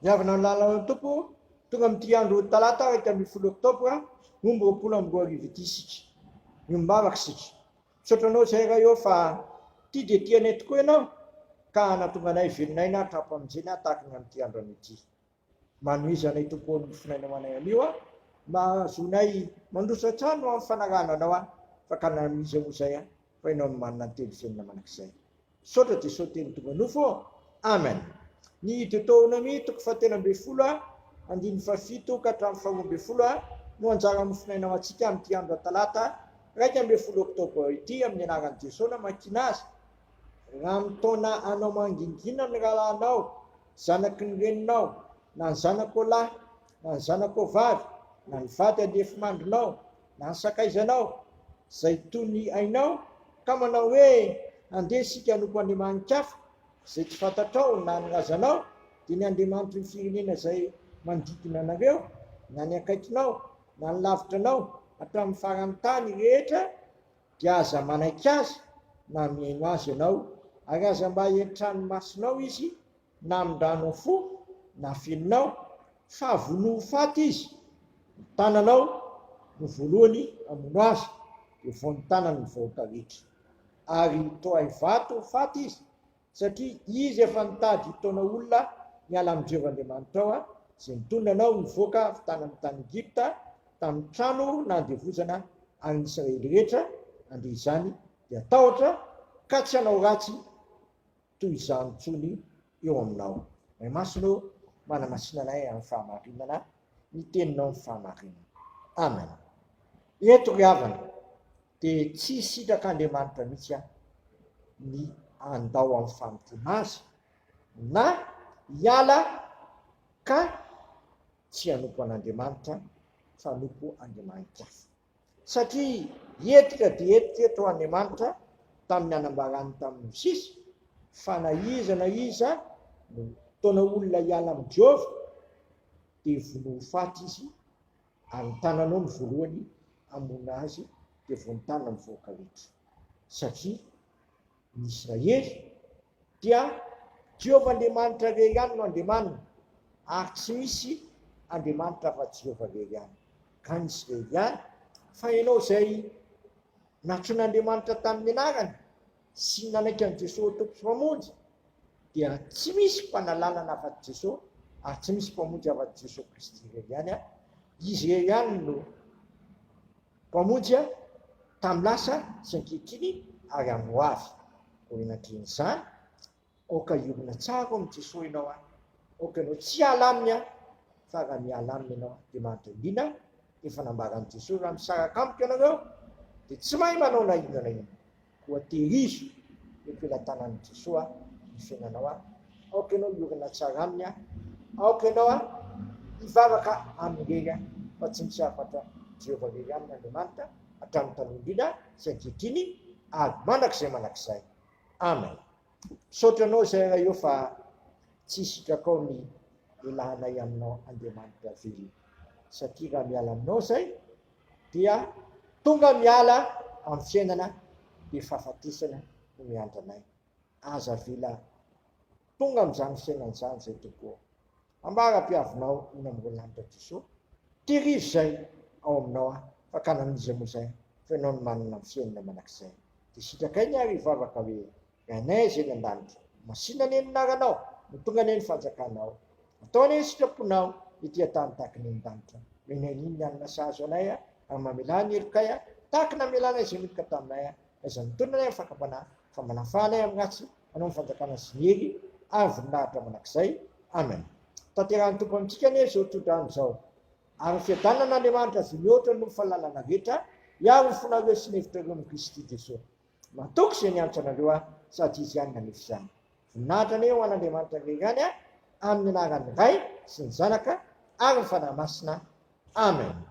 Niavana ny lalana tompo tonga amin'ity andro talata iraika ambin'ny folo oktobra omby roapolo amby roa arivo ity isika miombavaka isika misotranao zay raha eo fa ty de tianay tokoa ianao ka natonga anay velonay na trapamonjeny tahaka ny amin'ity andro an'ity manohizanay tompo ny finaina manay an'io a mba azonay mandrosa trano amin'ny fanarahana anao fa ka namiza moa zay fa ianao no manana ny telo velona manak'izay sotra de soteny tonga nofo amen. Ny totoana mitoko fa tena ambin'ny folo andiny fafito ka hatramin'ny faharoa ambin'ny folo no anjara mofinaina ho antsika amin'ity andro talata iraika ambin'ny folo oktobra ity amin'ny anaran'i Jesosy na makina azy raha mitaona anao mangingina ny rahalanao zanaky ny reninao na ny zanako lahy na ny zanako vavy na ny vady alefimandrinao na ny sakaizanao zay tony ainao ka manao hoe andeha sika hanompo Andriamanitra hafa zay tsy fantatrao na ny razanao dia ny Andriamanitra ny firenena zay manodidina anareo na ny akaikinao na ny lavitranao hatramin'ny farany tany rehetra dia aza manaiky azy na miaino azy ianao ary aza mba entrany masinao izy na amindrano fo na feninao fa vono faty izy ny tananao no voalohany amono azy dia vao ny tanany ny vahoaka rehetra ary toa vato faty izy satria izy efa nitady hitaona olona miala amin'ny Jehovahandriamanitra ao zay mitondra anao nivoaka avy tany amin'ny tany Egipta tamin'ny trano nandevozana any Israely rehetra andeha izany dia atahotra ka tsy hanao ratsy toy izany tsony eo aminao. Ray masino manamasinanay amin'ny fahamarinana ny teninao amin'ny fahamarinana. Amen. Eto ry havana dia tsy sitrakan'Andriamanitra mihitsy ny andao amin'ny famitona azy na hiala ka tsy hanompo an'Andriamanitra fa hanompo Andriamanitra hafa satria etika dia etika eto Andriamanitra tamin'ny anambarany tamin'ny Mosesy fa na iza no taona olona hiala amin'ny Jehova dia vono faty izy ary ny tananao ny voalohany amona azy dia vao ny tanana mivoaka rehetra satria ny Israely dia Jehovahandriamanitra rery ihany no Andriamanina ary tsy misy Andriamanitra fa Jehova rery ihany ka ny Israely ihany fa ianao zay natron'Andriamanitra tamin'ny anarany sy nanaiky an' Jesosy tompo sy mpamonjy dia tsy misy mpanalàlana afa-tsy Jesosy ary tsy misy mpamonjy afa-tsy Jesosy Kristy rery ihany izy rery ihany no mpamonjy tamin'ny lasa sy ankehitriny ary amin'ny ho avy oenatrin'izany oka hiorina tsara amin'ny Jesosy ianao oka ianao tsy hiala aminy fa raha miala aminy ianao dia manodidina efa nambaran'i Jesosy raha misaraka amiko ianareo dia tsy mahay manao na inona na inona koa tehirizo am-pelantanan'i Jesosy ny fiainanao oka ianao hiorina tsara aminy oka ianao hivavaka amin'ny rery fa tsy misy afatra Jehova rery aminy Andriamanitra hatramin'ny tanondrina sy ankehitriny ary mandrakizay amen. Sotranao zay raha eo fa tsy sitrakao ny ilahanay aminao Andriamanitra velona satria raha miala aminao zay dia tonga miala amin'ny fiainana dia fahafatesana no miandranay aza vela tonga amin'izany fiainan'izany zay tokoa ambara-piavinao iny amin'ireo lanitra Jesosy tehirizo zay ao aminao fa ka namiza moa zay fa ianao no manana ny fiainana manak'izay dia sitrakay ny ary hivavaka hoe rainay zay ny an-danitra masinana eny naranao no tonga ane ny fanjakanao ataony eny sitraponao ity tany tahaka ny an-danitra menay iny anina sahazo anay ary mamelany elokay tahaka namelanay zay midika taminay aiza mitondra anay amin'ny fakapana fa manafanay amin'ny ratsy anao ny fanjakana sy ny hery ary voninahitra manak'izay amen. Tanterahany tompo amintsika anie zao todrano zao ary fiadanan'Andriamanitra zay mihoatra no fahalalana rehetra hiaro ny fonareo sy ny hevitrareo amin'ny Kristy Jesosy matoky zay nianatra anareo sady izy ihany nanefy izany voninahitra ane ho an'Andriamanitra rery ihany amin'ny anaran'ny Ray sy ny Zanaka ary ny fanahy masina amen.